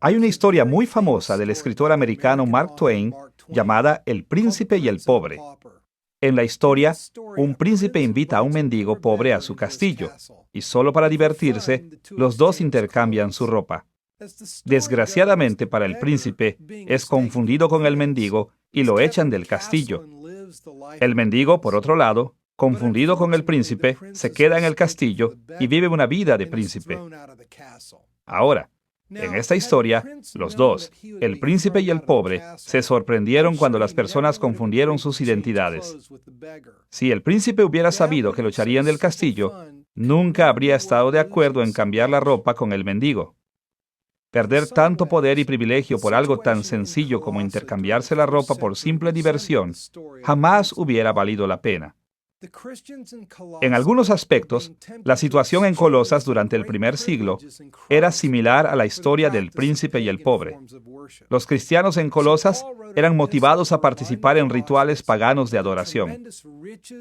Hay una historia muy famosa del escritor americano Mark Twain llamada El príncipe y el pobre. En la historia, un príncipe invita a un mendigo pobre a su castillo, y solo para divertirse, los dos intercambian su ropa. Desgraciadamente para el príncipe, es confundido con el mendigo y lo echan del castillo. El mendigo, por otro lado, confundido con el príncipe, se queda en el castillo y vive una vida de príncipe. Ahora, en esta historia, los dos, el príncipe y el pobre, se sorprendieron cuando las personas confundieron sus identidades. Si el príncipe hubiera sabido que lo echarían del castillo, nunca habría estado de acuerdo en cambiar la ropa con el mendigo. Perder tanto poder y privilegio por algo tan sencillo como intercambiarse la ropa por simple diversión jamás hubiera valido la pena. En algunos aspectos, la situación en Colosas durante el primer siglo era similar a la historia del príncipe y el pobre. Los cristianos en Colosas eran motivados a participar en rituales paganos de adoración.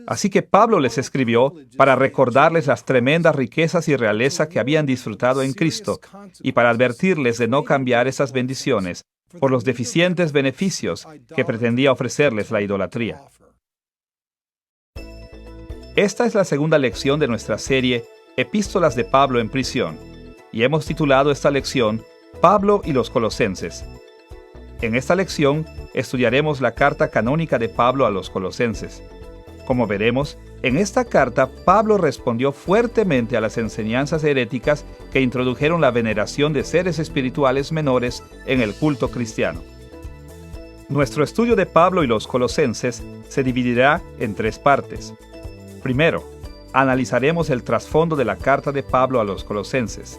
Así que Pablo les escribió para recordarles las tremendas riquezas y realeza que habían disfrutado en Cristo y para advertirles de no cambiar esas bendiciones por los deficientes beneficios que pretendía ofrecerles la idolatría. Esta es la segunda lección de nuestra serie Epístolas de Pablo en prisión, y hemos titulado esta lección Pablo y los Colosenses. En esta lección estudiaremos la carta canónica de Pablo a los Colosenses. Como veremos, en esta carta Pablo respondió fuertemente a las enseñanzas heréticas que introdujeron la veneración de seres espirituales menores en el culto cristiano. Nuestro estudio de Pablo y los Colosenses se dividirá en tres partes. Primero, analizaremos el trasfondo de la carta de Pablo a los Colosenses.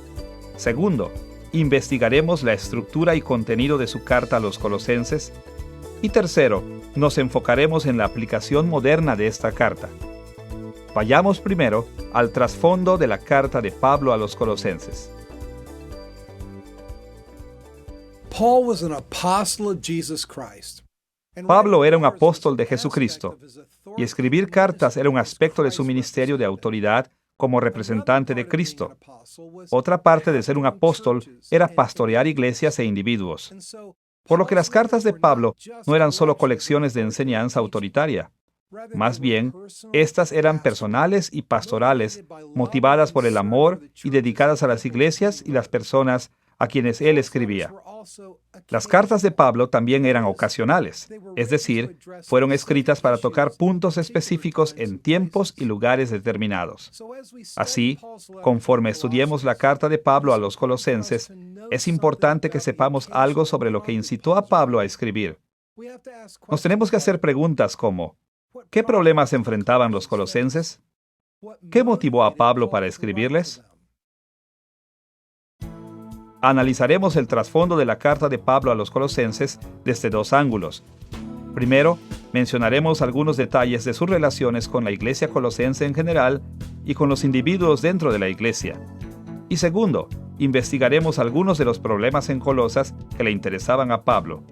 Segundo, investigaremos la estructura y contenido de su carta a los Colosenses. Y tercero, nos enfocaremos en la aplicación moderna de esta carta. Vayamos primero al trasfondo de la carta de Pablo a los Colosenses. Paul was an apostle of Jesus Christ. Pablo era un apóstol de Jesucristo, y escribir cartas era un aspecto de su ministerio de autoridad como representante de Cristo. Otra parte de ser un apóstol era pastorear iglesias e individuos. Por lo que las cartas de Pablo no eran solo colecciones de enseñanza autoritaria. Más bien, estas eran personales y pastorales, motivadas por el amor y dedicadas a las iglesias y las personas a quienes él escribía. Las cartas de Pablo también eran ocasionales, es decir, fueron escritas para tocar puntos específicos en tiempos y lugares determinados. Así, conforme estudiemos la carta de Pablo a los Colosenses, es importante que sepamos algo sobre lo que incitó a Pablo a escribir. Nos tenemos que hacer preguntas como: ¿qué problemas enfrentaban los colosenses? ¿Qué motivó a Pablo para escribirles? Analizaremos el trasfondo de la carta de Pablo a los Colosenses desde dos ángulos. Primero, mencionaremos algunos detalles de sus relaciones con la iglesia colosense en general y con los individuos dentro de la iglesia. Y segundo, investigaremos algunos de los problemas en Colosas que le interesaban a Pablo.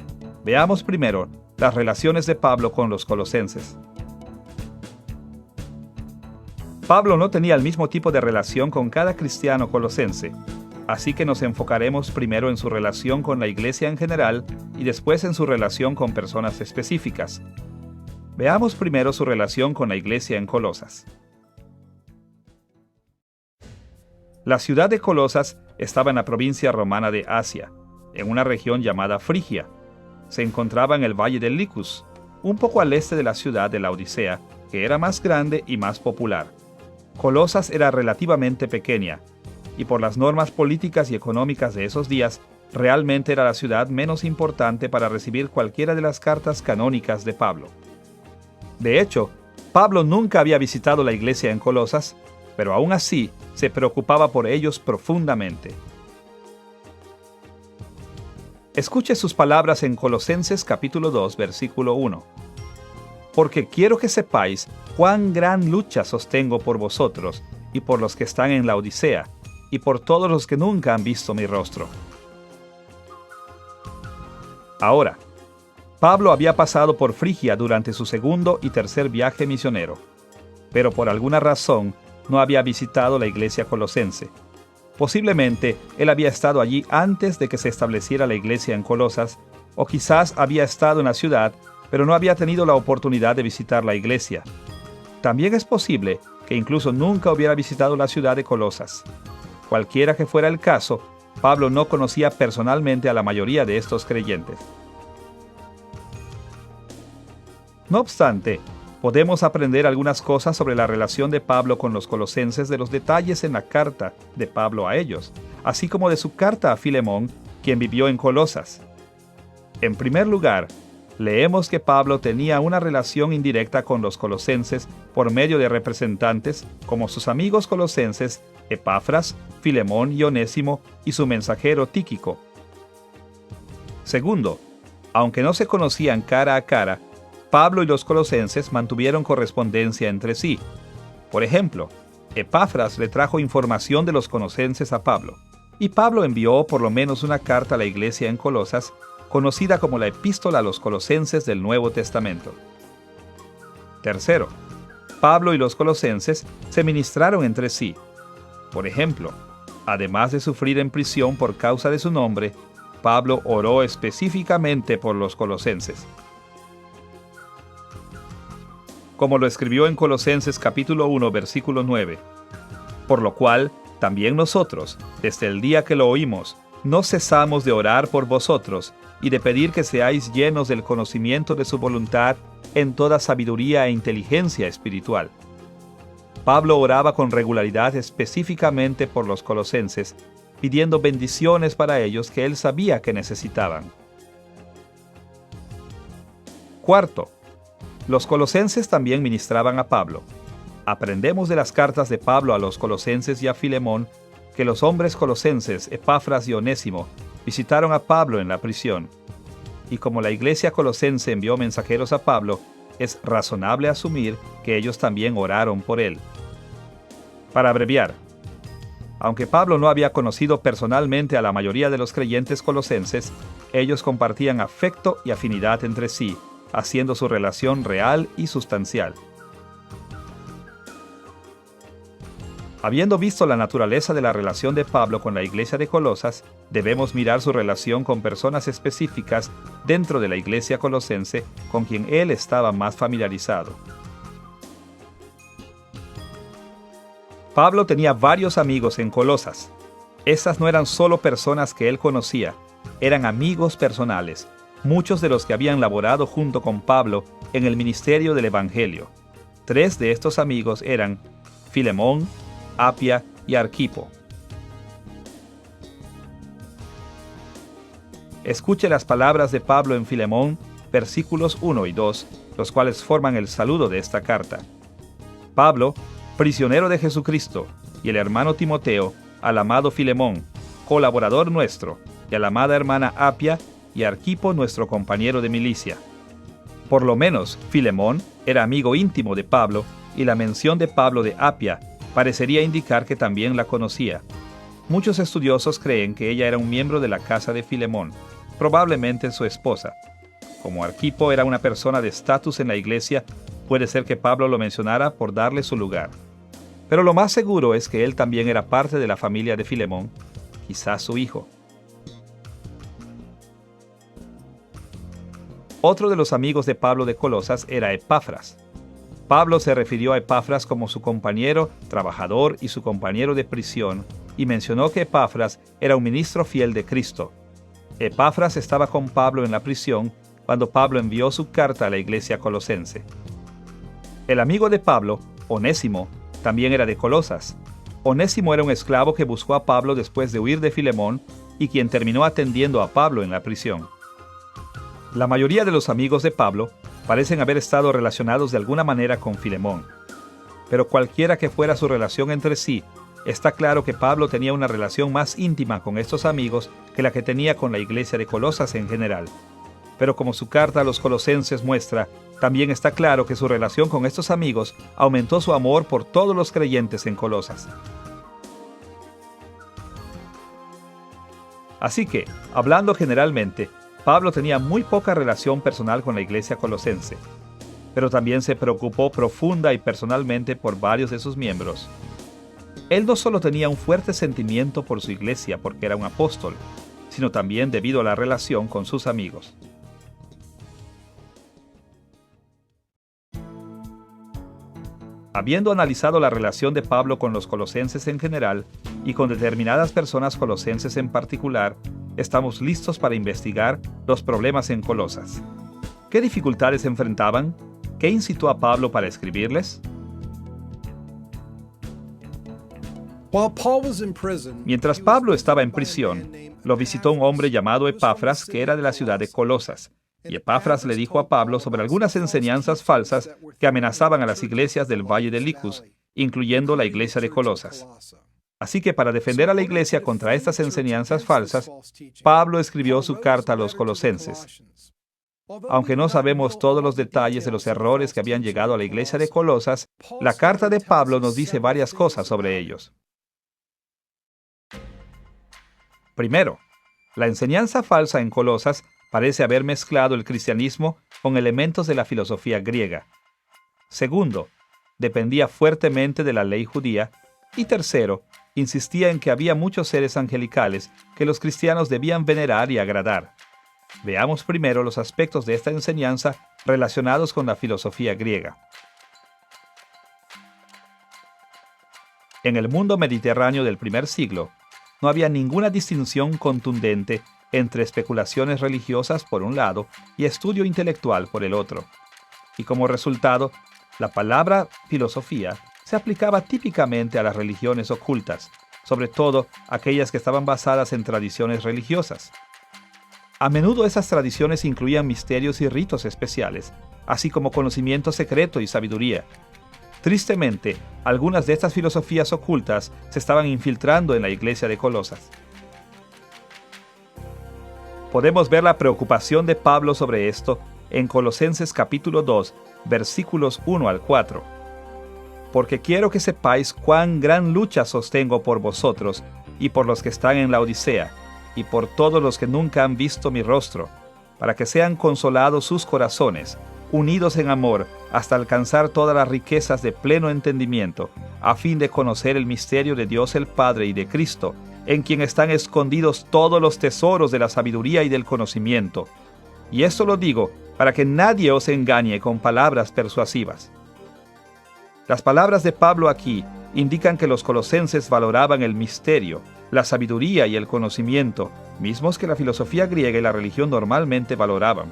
Veamos primero las relaciones de Pablo con los colosenses. Pablo no tenía el mismo tipo de relación con cada cristiano colosense. Así que nos enfocaremos primero en su relación con la iglesia en general y después en su relación con personas específicas. Veamos primero su relación con la iglesia en Colosas. La ciudad de Colosas estaba en la provincia romana de Asia, en una región llamada Frigia. Se encontraba en el valle del Licus, un poco al este de la ciudad de Laodicea, que era más grande y más popular. Colosas era relativamente pequeña, y por las normas políticas y económicas de esos días, realmente era la ciudad menos importante para recibir cualquiera de las cartas canónicas de Pablo. De hecho, Pablo nunca había visitado la iglesia en Colosas, pero aún así se preocupaba por ellos profundamente. Escuche sus palabras en Colosenses capítulo 2, versículo 1. Porque quiero que sepáis cuán gran lucha sostengo por vosotros y por los que están en la Odisea, y por todos los que nunca han visto mi rostro. Ahora, Pablo había pasado por Frigia durante su segundo y tercer viaje misionero, pero por alguna razón no había visitado la iglesia colosense. Posiblemente él había estado allí antes de que se estableciera la iglesia en Colosas, o quizás había estado en la ciudad, pero no había tenido la oportunidad de visitar la iglesia. También es posible que incluso nunca hubiera visitado la ciudad de Colosas. Cualquiera que fuera el caso, Pablo no conocía personalmente a la mayoría de estos creyentes. No obstante, podemos aprender algunas cosas sobre la relación de Pablo con los colosenses de los detalles en la carta de Pablo a ellos, así como de su carta a Filemón, quien vivió en Colosas. En primer lugar, leemos que Pablo tenía una relación indirecta con los colosenses por medio de representantes como sus amigos colosenses Epafras, Filemón y Onésimo y su mensajero Tíquico. Segundo, aunque no se conocían cara a cara, Pablo y los colosenses mantuvieron correspondencia entre sí. Por ejemplo, Epafras le trajo información de los colosenses a Pablo, y Pablo envió por lo menos una carta a la iglesia en Colosas, conocida como la Epístola a los Colosenses del Nuevo Testamento. Tercero, Pablo y los colosenses se ministraron entre sí. Por ejemplo, además de sufrir en prisión por causa de su nombre, Pablo oró específicamente por los colosenses. Como lo escribió en Colosenses capítulo 1, versículo 9. Por lo cual, también nosotros, desde el día que lo oímos, no cesamos de orar por vosotros y de pedir que seáis llenos del conocimiento de su voluntad en toda sabiduría e inteligencia espiritual. Pablo oraba con regularidad específicamente por los colosenses, pidiendo bendiciones para ellos que él sabía que necesitaban. Cuarto, los colosenses también ministraban a Pablo. Aprendemos de las cartas de Pablo a los colosenses y a Filemón que los hombres colosenses, Epafras y Onésimo, visitaron a Pablo en la prisión. Y como la iglesia colosense envió mensajeros a Pablo, es razonable asumir que ellos también oraron por él. Para abreviar, aunque Pablo no había conocido personalmente a la mayoría de los creyentes colosenses, ellos compartían afecto y afinidad entre sí, haciendo su relación real y sustancial. Habiendo visto la naturaleza de la relación de Pablo con la iglesia de Colosas, debemos mirar su relación con personas específicas dentro de la iglesia colosense con quien él estaba más familiarizado. Pablo tenía varios amigos en Colosas. Estas no eran solo personas que él conocía, eran amigos personales, muchos de los que habían laborado junto con Pablo en el ministerio del Evangelio. 3 de estos amigos eran Filemón, Apia y Arquipo. Escuche las palabras de Pablo en Filemón, versículos 1 y 2, los cuales forman el saludo de esta carta. Pablo, prisionero de Jesucristo, y el hermano Timoteo, al amado Filemón, colaborador nuestro, y a la amada hermana Apia, y Arquipo, nuestro compañero de milicia. Por lo menos, Filemón era amigo íntimo de Pablo, y la mención de Pablo de Apia parecería indicar que también la conocía. Muchos estudiosos creen que ella era un miembro de la casa de Filemón, probablemente su esposa. Como Arquipo era una persona de estatus en la iglesia, puede ser que Pablo lo mencionara por darle su lugar. Pero lo más seguro es que él también era parte de la familia de Filemón, quizás su hijo. Otro de los amigos de Pablo de Colosas era Epafras. Pablo se refirió a Epafras como su compañero, trabajador y su compañero de prisión, y mencionó que Epafras era un ministro fiel de Cristo. Epafras estaba con Pablo en la prisión cuando Pablo envió su carta a la iglesia colosense. El amigo de Pablo, Onésimo, también era de Colosas. Onésimo era un esclavo que buscó a Pablo después de huir de Filemón y quien terminó atendiendo a Pablo en la prisión. La mayoría de los amigos de Pablo parecen haber estado relacionados de alguna manera con Filemón. Pero cualquiera que fuera su relación entre sí, está claro que Pablo tenía una relación más íntima con estos amigos que la que tenía con la iglesia de Colosas en general. Pero como su carta a los colosenses muestra, también está claro que su relación con estos amigos aumentó su amor por todos los creyentes en Colosas. Así que, hablando generalmente, Pablo tenía muy poca relación personal con la iglesia colosense, pero también se preocupó profunda y personalmente por varios de sus miembros. Él no solo tenía un fuerte sentimiento por su iglesia porque era un apóstol, sino también debido a la relación con sus amigos. Habiendo analizado la relación de Pablo con los colosenses en general y con determinadas personas colosenses en particular, estamos listos para investigar los problemas en Colosas. ¿Qué dificultades enfrentaban? ¿Qué incitó a Pablo para escribirles? Mientras Pablo estaba en prisión, lo visitó un hombre llamado Epafras, que era de la ciudad de Colosas. Y Epafras le dijo a Pablo sobre algunas enseñanzas falsas que amenazaban a las iglesias del Valle de Licus, incluyendo la iglesia de Colosas. Así que para defender a la iglesia contra estas enseñanzas falsas, Pablo escribió su carta a los colosenses. Aunque no sabemos todos los detalles de los errores que habían llegado a la iglesia de Colosas, la carta de Pablo nos dice varias cosas sobre ellos. Primero, la enseñanza falsa en Colosas parece haber mezclado el cristianismo con elementos de la filosofía griega. Segundo, dependía fuertemente de la ley judía. Y tercero, insistía en que había muchos seres angelicales que los cristianos debían venerar y agradar. Veamos primero los aspectos de esta enseñanza relacionados con la filosofía griega. En el mundo mediterráneo del primer siglo, no había ninguna distinción contundente entre especulaciones religiosas por un lado y estudio intelectual por el otro. Y como resultado, la palabra filosofía se aplicaba típicamente a las religiones ocultas, sobre todo aquellas que estaban basadas en tradiciones religiosas. A menudo esas tradiciones incluían misterios y ritos especiales, así como conocimiento secreto y sabiduría. Tristemente, algunas de estas filosofías ocultas se estaban infiltrando en la iglesia de Colosas. Podemos ver la preocupación de Pablo sobre esto en Colosenses capítulo 2, versículos 1 al 4. Porque quiero que sepáis cuán gran lucha sostengo por vosotros y por los que están en la Odisea, y por todos los que nunca han visto mi rostro, para que sean consolados sus corazones, unidos en amor, hasta alcanzar todas las riquezas de pleno entendimiento, a fin de conocer el misterio de Dios el Padre y de Cristo, en quien están escondidos todos los tesoros de la sabiduría y del conocimiento. Y esto lo digo para que nadie os engañe con palabras persuasivas. Las palabras de Pablo aquí indican que los colosenses valoraban el misterio, la sabiduría y el conocimiento, mismos que la filosofía griega y la religión normalmente valoraban.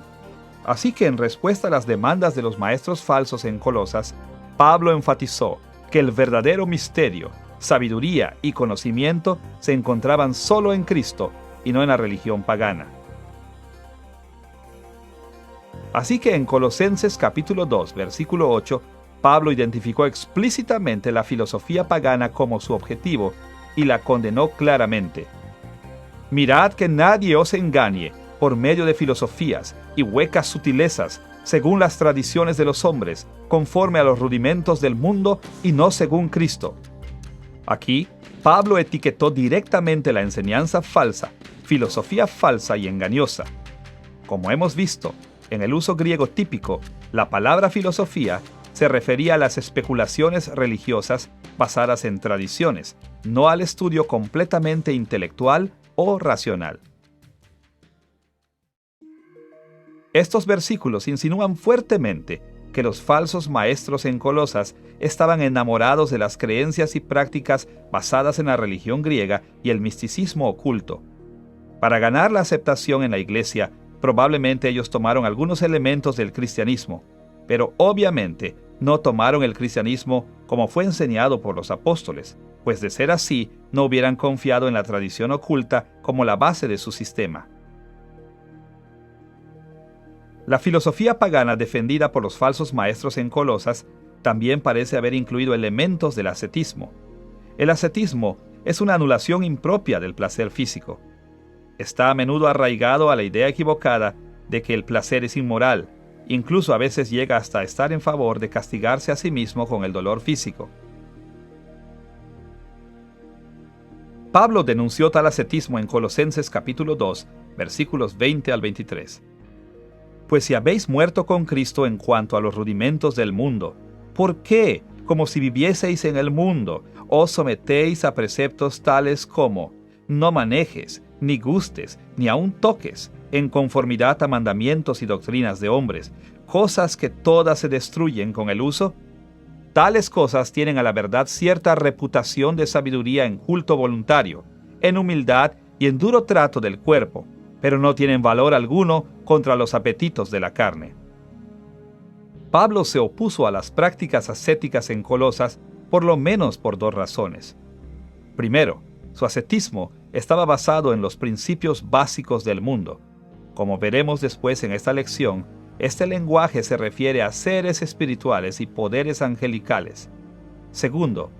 Así que en respuesta a las demandas de los maestros falsos en Colosas, Pablo enfatizó que el verdadero misterio, sabiduría y conocimiento se encontraban solo en Cristo y no en la religión pagana. Así que en Colosenses capítulo 2, versículo 8, Pablo identificó explícitamente la filosofía pagana como su objetivo y la condenó claramente. Mirad que nadie os engañe por medio de filosofías y huecas sutilezas, según las tradiciones de los hombres, conforme a los rudimentos del mundo y no según Cristo. Aquí, Pablo etiquetó directamente la enseñanza falsa, filosofía falsa y engañosa. Como hemos visto, en el uso griego típico, la palabra filosofía se refería a las especulaciones religiosas basadas en tradiciones, no al estudio completamente intelectual o racional. Estos versículos insinúan fuertemente que los falsos maestros en Colosas estaban enamorados de las creencias y prácticas basadas en la religión griega y el misticismo oculto. Para ganar la aceptación en la iglesia, probablemente ellos tomaron algunos elementos del cristianismo, pero obviamente no tomaron el cristianismo como fue enseñado por los apóstoles, pues de ser así, no hubieran confiado en la tradición oculta como la base de su sistema. La filosofía pagana defendida por los falsos maestros en Colosas también parece haber incluido elementos del ascetismo. El ascetismo es una anulación impropia del placer físico. Está a menudo arraigado a la idea equivocada de que el placer es inmoral, incluso a veces llega hasta estar en favor de castigarse a sí mismo con el dolor físico. Pablo denunció tal ascetismo en Colosenses capítulo 2, versículos 20 al 23. Pues si habéis muerto con Cristo en cuanto a los rudimentos del mundo, ¿por qué, como si vivieseis en el mundo, os sometéis a preceptos tales como: no manejes, ni gustes, ni aun toques, en conformidad a mandamientos y doctrinas de hombres, cosas que todas se destruyen con el uso. Tales cosas tienen a la verdad cierta reputación de sabiduría en culto voluntario, en humildad y en duro trato del cuerpo, pero no tienen valor alguno contra los apetitos de la carne. Pablo se opuso a las prácticas ascéticas en Colosas por lo menos por dos razones. Primero, su ascetismo estaba basado en los principios básicos del mundo. Como veremos después en esta lección, este lenguaje se refiere a seres espirituales y poderes angelicales. Segundo,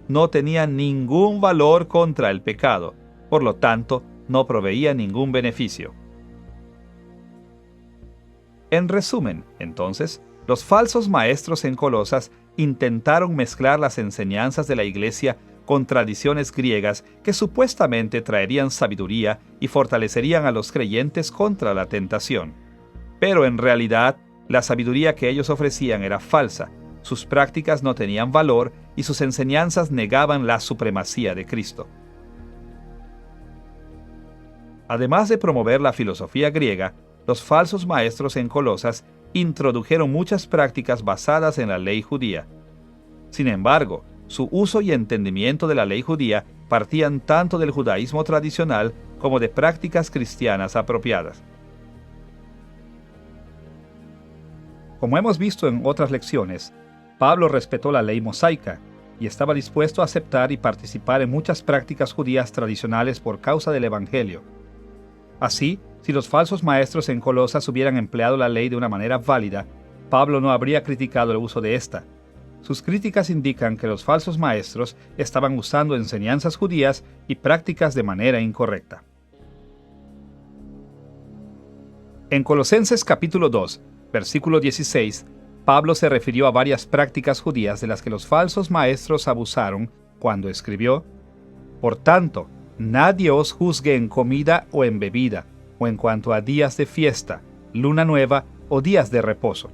no tenía ningún valor contra el pecado, por lo tanto, no proveía ningún beneficio. En resumen, entonces, los falsos maestros en Colosas intentaron mezclar las enseñanzas de la Iglesia con tradiciones griegas que supuestamente traerían sabiduría y fortalecerían a los creyentes contra la tentación. Pero en realidad, la sabiduría que ellos ofrecían era falsa, sus prácticas no tenían valor y sus enseñanzas negaban la supremacía de Cristo. Además de promover la filosofía griega, los falsos maestros en Colosas introdujeron muchas prácticas basadas en la ley judía. Sin embargo, su uso y entendimiento de la ley judía partían tanto del judaísmo tradicional como de prácticas cristianas apropiadas. Como hemos visto en otras lecciones, Pablo respetó la ley mosaica y estaba dispuesto a aceptar y participar en muchas prácticas judías tradicionales por causa del Evangelio. Así, si los falsos maestros en Colosas hubieran empleado la ley de una manera válida, Pablo no habría criticado el uso de esta. Sus críticas indican que los falsos maestros estaban usando enseñanzas judías y prácticas de manera incorrecta. En Colosenses capítulo 2, versículo 16, Pablo se refirió a varias prácticas judías de las que los falsos maestros abusaron cuando escribió: Por tanto, nadie os juzgue en comida o en bebida, o en cuanto a días de fiesta, luna nueva o días de reposo.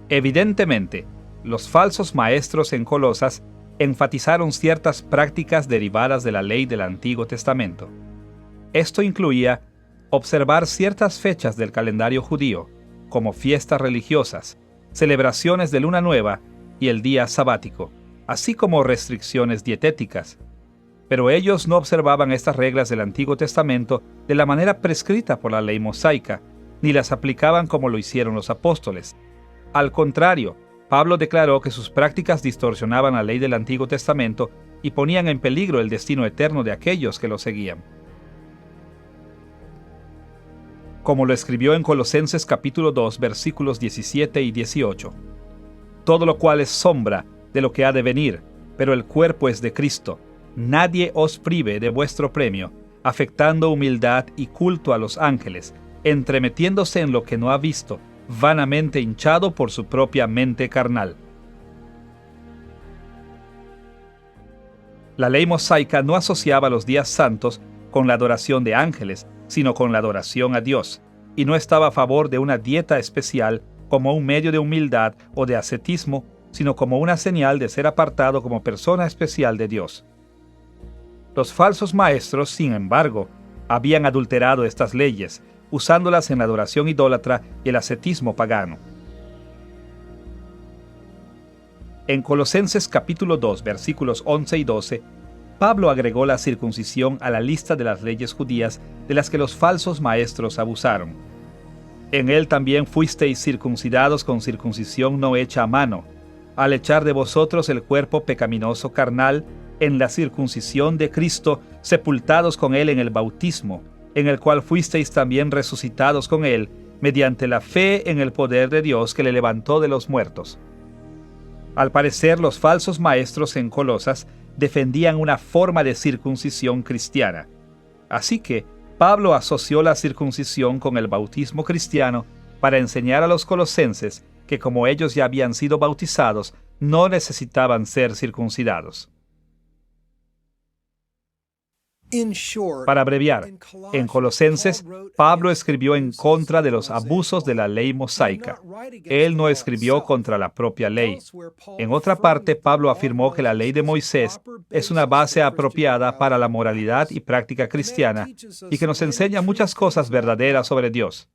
Evidentemente, los falsos maestros en Colosas enfatizaron ciertas prácticas derivadas de la ley del Antiguo Testamento. Esto incluía observar ciertas fechas del calendario judío, como fiestas religiosas, celebraciones de luna nueva y el día sabático, así como restricciones dietéticas. Pero ellos no observaban estas reglas del Antiguo Testamento de la manera prescrita por la ley mosaica, ni las aplicaban como lo hicieron los apóstoles. Al contrario, Pablo declaró que sus prácticas distorsionaban la ley del Antiguo Testamento y ponían en peligro el destino eterno de aquellos que lo seguían. Como lo escribió en Colosenses capítulo 2, versículos 17 y 18. Todo lo cual es sombra de lo que ha de venir, pero el cuerpo es de Cristo. Nadie os prive de vuestro premio, afectando humildad y culto a los ángeles, entremetiéndose en lo que no ha visto, vanamente hinchado por su propia mente carnal. La ley mosaica no asociaba los días santos con la adoración de ángeles, sino con la adoración a Dios, y no estaba a favor de una dieta especial como un medio de humildad o de ascetismo, sino como una señal de ser apartado como persona especial de Dios. Los falsos maestros, sin embargo, habían adulterado estas leyes, usándolas en la adoración idólatra y el ascetismo pagano. En Colosenses capítulo 2, versículos 11 y 12, Pablo agregó la circuncisión a la lista de las leyes judías de las que los falsos maestros abusaron. En él también fuisteis circuncidados con circuncisión no hecha a mano, al echar de vosotros el cuerpo pecaminoso carnal en la circuncisión de Cristo, sepultados con él en el bautismo, en el cual fuisteis también resucitados con él, mediante la fe en el poder de Dios que le levantó de los muertos. Al parecer, los falsos maestros en Colosas defendían una forma de circuncisión cristiana. Así que Pablo asoció la circuncisión con el bautismo cristiano para enseñar a los colosenses que, como ellos ya habían sido bautizados, no necesitaban ser circuncidados. Para abreviar, en Colosenses, Pablo escribió en contra de los abusos de la ley mosaica. Él no escribió contra la propia ley. En otra parte, Pablo afirmó que la ley de Moisés es una base apropiada para la moralidad y práctica cristiana y que nos enseña muchas cosas verdaderas sobre Dios.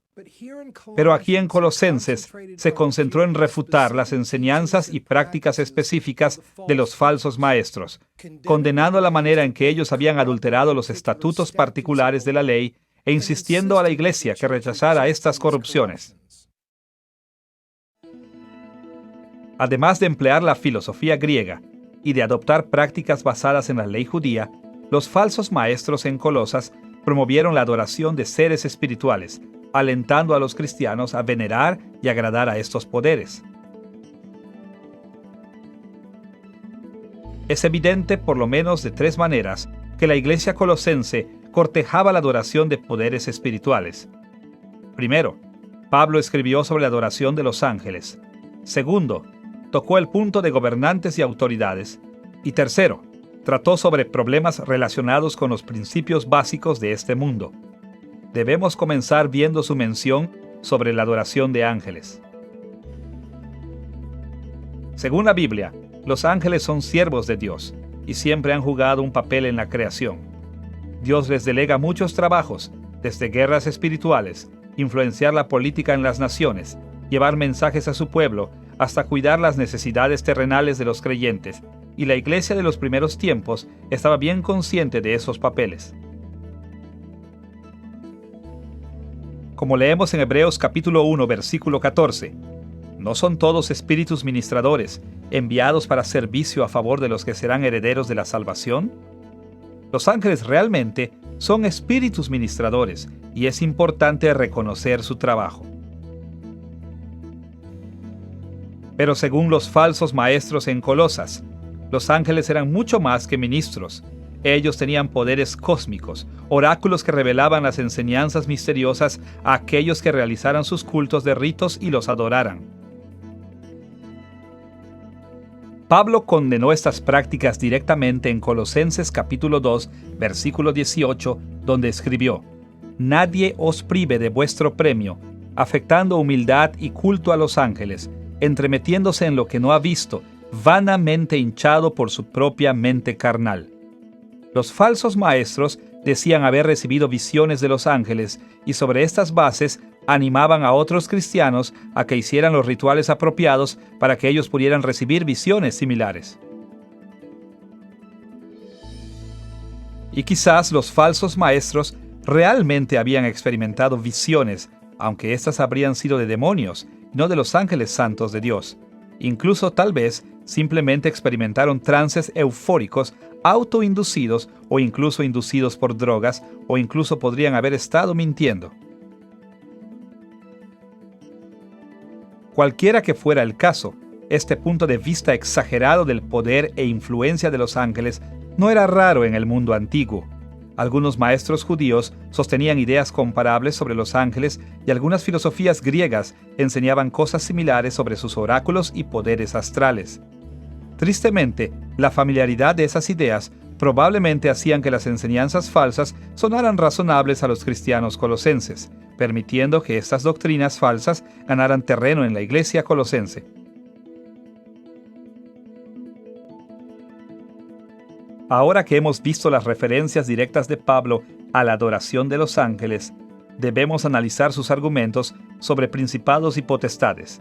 Pero aquí en Colosenses se concentró en refutar las enseñanzas y prácticas específicas de los falsos maestros, condenando la manera en que ellos habían adulterado los estatutos particulares de la ley e insistiendo a la iglesia que rechazara estas corrupciones. Además de emplear la filosofía griega y de adoptar prácticas basadas en la ley judía, los falsos maestros en Colosas promovieron la adoración de seres espirituales, alentando a los cristianos a venerar y agradar a estos poderes. Es evidente, por lo menos de tres maneras, que la iglesia colosense cortejaba la adoración de poderes espirituales. Primero, Pablo escribió sobre la adoración de los ángeles. Segundo, tocó el punto de gobernantes y autoridades. Y tercero, trató sobre problemas relacionados con los principios básicos de este mundo. Debemos comenzar viendo su mención sobre la adoración de ángeles. Según la Biblia, los ángeles son siervos de Dios y siempre han jugado un papel en la creación. Dios les delega muchos trabajos, desde guerras espirituales, influenciar la política en las naciones, llevar mensajes a su pueblo, hasta cuidar las necesidades terrenales de los creyentes, y la iglesia de los primeros tiempos estaba bien consciente de esos papeles. Como leemos en Hebreos capítulo 1, versículo 14, ¿no son todos espíritus ministradores, enviados para servicio a favor de los que serán herederos de la salvación? Los ángeles realmente son espíritus ministradores, y es importante reconocer su trabajo. Pero según los falsos maestros en Colosas, los ángeles eran mucho más que ministros. Ellos tenían poderes cósmicos, oráculos que revelaban las enseñanzas misteriosas a aquellos que realizaran sus cultos de ritos y los adoraran. Pablo condenó estas prácticas directamente en Colosenses capítulo 2, versículo 18, donde escribió: «Nadie os prive de vuestro premio, afectando humildad y culto a los ángeles, entremetiéndose en lo que no ha visto, vanamente hinchado por su propia mente carnal». Los falsos maestros decían haber recibido visiones de los ángeles y sobre estas bases animaban a otros cristianos a que hicieran los rituales apropiados para que ellos pudieran recibir visiones similares. Y quizás los falsos maestros realmente habían experimentado visiones, aunque éstas habrían sido de demonios, no de los ángeles santos de Dios. Incluso tal vez simplemente experimentaron trances eufóricos autoinducidos o incluso inducidos por drogas, o incluso podrían haber estado mintiendo. Cualquiera que fuera el caso, este punto de vista exagerado del poder e influencia de los ángeles no era raro en el mundo antiguo. Algunos maestros judíos sostenían ideas comparables sobre los ángeles y algunas filosofías griegas enseñaban cosas similares sobre sus oráculos y poderes astrales. Tristemente, la familiaridad de esas ideas probablemente hacían que las enseñanzas falsas sonaran razonables a los cristianos colosenses, permitiendo que estas doctrinas falsas ganaran terreno en la iglesia colosense. Ahora que hemos visto las referencias directas de Pablo a la adoración de los ángeles, debemos analizar sus argumentos sobre principados y potestades.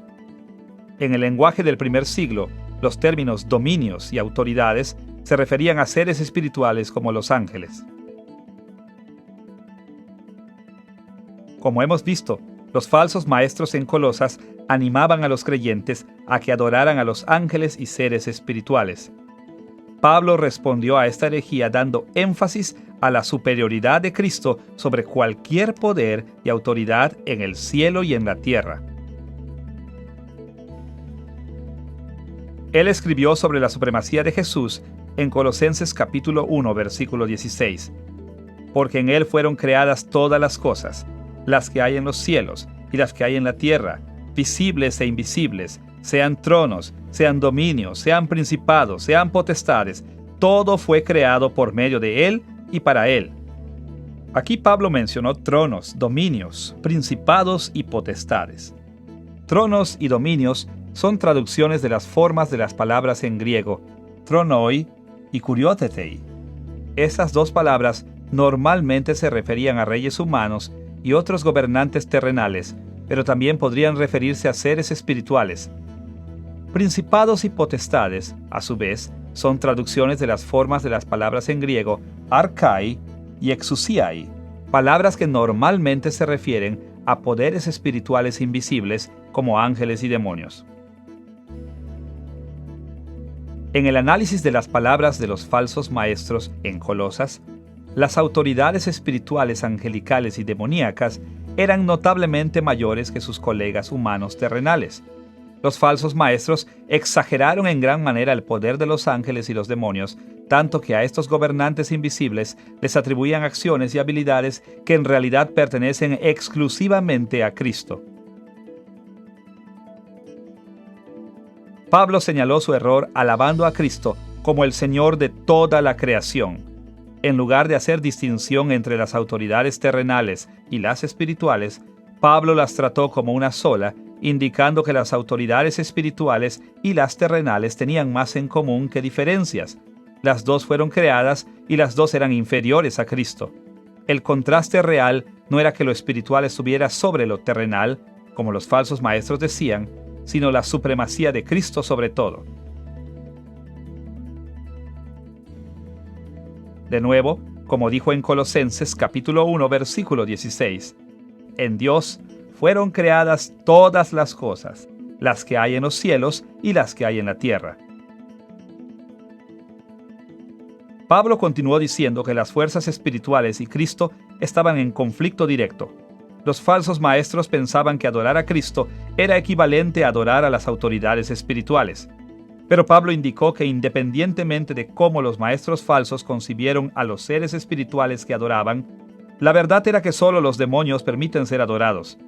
En el lenguaje del primer siglo, los términos dominios y autoridades se referían a seres espirituales como los ángeles. Como hemos visto, los falsos maestros en Colosas animaban a los creyentes a que adoraran a los ángeles y seres espirituales. Pablo respondió a esta herejía dando énfasis a la superioridad de Cristo sobre cualquier poder y autoridad en el cielo y en la tierra. Él escribió sobre la supremacía de Jesús en Colosenses capítulo 1, versículo 16. Porque en Él fueron creadas todas las cosas, las que hay en los cielos y las que hay en la tierra, visibles e invisibles, sean tronos, sean dominios, sean principados, sean potestades. Todo fue creado por medio de Él y para Él. Aquí Pablo mencionó tronos, dominios, principados y potestades. Tronos y dominios son traducciones de las formas de las palabras en griego, tronoi y kuriothetei. Esas dos palabras normalmente se referían a reyes humanos y otros gobernantes terrenales, pero también podrían referirse a seres espirituales. Principados y potestades, a su vez, son traducciones de las formas de las palabras en griego arkai y exousiai, palabras que normalmente se refieren a poderes espirituales invisibles como ángeles y demonios. En el análisis de las palabras de los falsos maestros en Colosas, las autoridades espirituales angelicales y demoníacas eran notablemente mayores que sus colegas humanos terrenales. Los falsos maestros exageraron en gran manera el poder de los ángeles y los demonios, tanto que a estos gobernantes invisibles les atribuían acciones y habilidades que en realidad pertenecen exclusivamente a Cristo. Pablo señaló su error alabando a Cristo como el Señor de toda la creación. En lugar de hacer distinción entre las autoridades terrenales y las espirituales, Pablo las trató como una sola, indicando que las autoridades espirituales y las terrenales tenían más en común que diferencias. Las dos fueron creadas y las dos eran inferiores a Cristo. El contraste real no era que lo espiritual estuviera sobre lo terrenal, como los falsos maestros decían, sino la supremacía de Cristo sobre todo. De nuevo, como dijo en Colosenses capítulo 1, versículo 16, en Dios fueron creadas todas las cosas, las que hay en los cielos y las que hay en la tierra. Pablo continuó diciendo que las fuerzas espirituales y Cristo estaban en conflicto directo. Los falsos maestros pensaban que adorar a Cristo era equivalente a adorar a las autoridades espirituales. Pero Pablo indicó que independientemente de cómo los maestros falsos concibieron a los seres espirituales que adoraban, la verdad era que solo los demonios permiten ser adorados.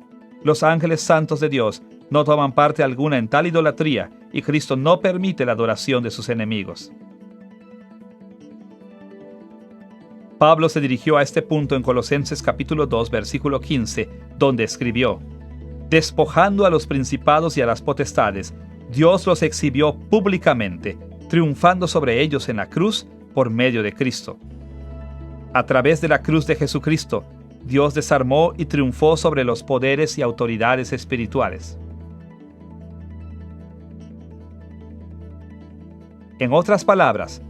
Los ángeles santos de Dios no toman parte alguna en tal idolatría y Cristo no permite la adoración de sus enemigos. Pablo se dirigió a este punto en Colosenses capítulo 2, versículo 15, donde escribió: despojando a los principados y a las potestades, Dios los exhibió públicamente, triunfando sobre ellos en la cruz por medio de Cristo. A través de la cruz de Jesucristo, Dios desarmó y triunfó sobre los poderes y autoridades espirituales. En otras palabras,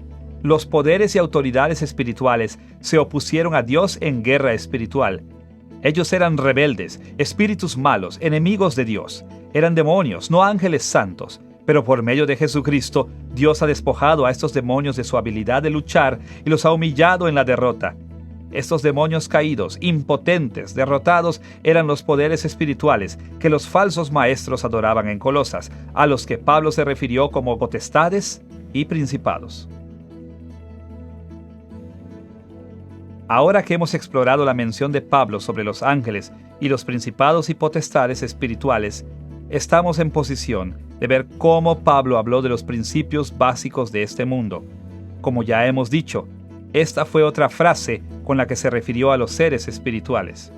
los poderes y autoridades espirituales se opusieron a Dios en guerra espiritual. Ellos eran rebeldes, espíritus malos, enemigos de Dios. Eran demonios, no ángeles santos. Pero por medio de Jesucristo, Dios ha despojado a estos demonios de su habilidad de luchar y los ha humillado en la derrota. Estos demonios caídos, impotentes, derrotados, eran los poderes espirituales que los falsos maestros adoraban en Colosas, a los que Pablo se refirió como potestades y principados. Ahora que hemos explorado la mención de Pablo sobre los ángeles y los principados y potestades espirituales, estamos en posición de ver cómo Pablo habló de los principios básicos de este mundo. Como ya hemos dicho, esta fue otra frase con la que se refirió a los seres espirituales.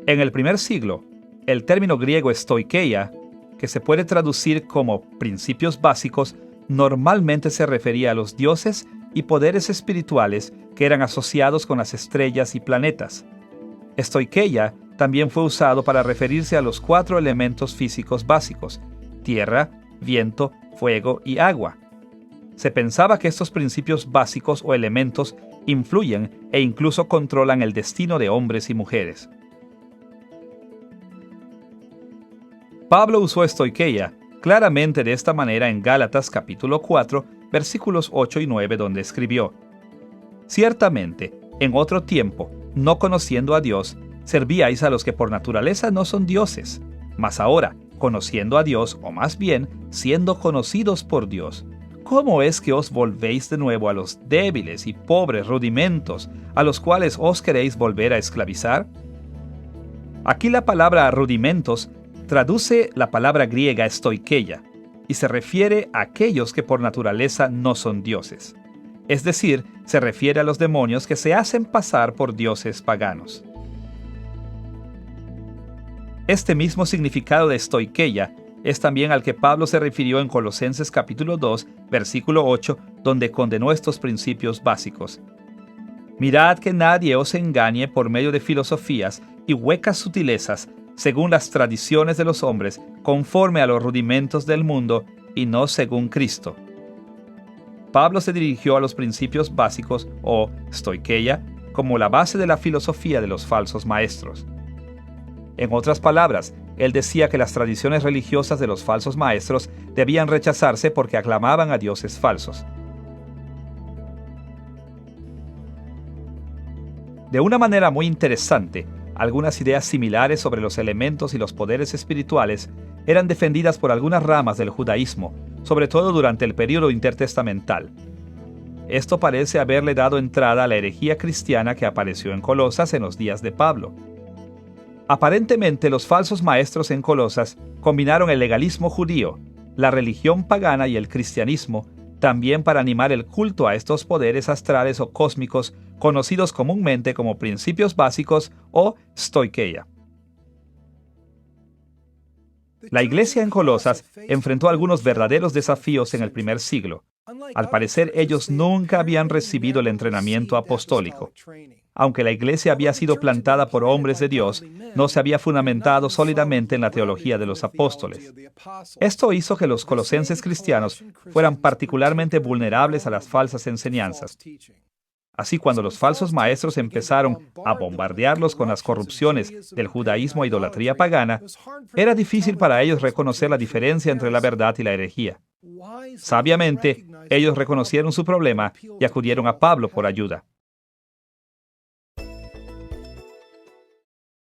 En el primer siglo, el término griego stoikeia, que se puede traducir como principios básicos, normalmente se refería a los dioses y poderes espirituales que eran asociados con las estrellas y planetas. Stoikeia también fue usado para referirse a los 4 elementos físicos básicos: tierra, viento, fuego y agua. Se pensaba que estos principios básicos o elementos influyen e incluso controlan el destino de hombres y mujeres. Pablo usó stoikeia claramente de esta manera en Gálatas capítulo 4, versículos 8 y 9, donde escribió: ciertamente, en otro tiempo, no conociendo a Dios, servíais a los que por naturaleza no son dioses, mas ahora, conociendo a Dios, o más bien, siendo conocidos por Dios, ¿cómo es que os volvéis de nuevo a los débiles y pobres rudimentos, a los cuales os queréis volver a esclavizar? Aquí la palabra rudimentos traduce la palabra griega stoikeia, y se refiere a aquellos que por naturaleza no son dioses. Es decir, se refiere a los demonios que se hacen pasar por dioses paganos. Este mismo significado de estoiqueia es también al que Pablo se refirió en Colosenses capítulo 2, versículo 8, donde condenó estos principios básicos. Mirad que nadie os engañe por medio de filosofías y huecas sutilezas, según las tradiciones de los hombres, conforme a los rudimentos del mundo y no según Cristo. Pablo se dirigió a los principios básicos, o stoiqueia, como la base de la filosofía de los falsos maestros. En otras palabras, él decía que las tradiciones religiosas de los falsos maestros debían rechazarse porque aclamaban a dioses falsos. De una manera muy interesante, algunas ideas similares sobre los elementos y los poderes espirituales eran defendidas por algunas ramas del judaísmo, sobre todo durante el período intertestamental. Esto parece haberle dado entrada a la herejía cristiana que apareció en Colosas en los días de Pablo. Aparentemente, los falsos maestros en Colosas combinaron el legalismo judío, la religión pagana y el cristianismo, también para animar el culto a estos poderes astrales o cósmicos conocidos comúnmente como principios básicos o stoiqueia. La iglesia en Colosas enfrentó algunos verdaderos desafíos en el primer siglo. Al parecer, ellos nunca habían recibido el entrenamiento apostólico. Aunque la iglesia había sido plantada por hombres de Dios, no se había fundamentado sólidamente en la teología de los apóstoles. Esto hizo que los colosenses cristianos fueran particularmente vulnerables a las falsas enseñanzas. Así, cuando los falsos maestros empezaron a bombardearlos con las corrupciones del judaísmo e idolatría pagana, era difícil para ellos reconocer la diferencia entre la verdad y la herejía. Sabiamente, ellos reconocieron su problema y acudieron a Pablo por ayuda.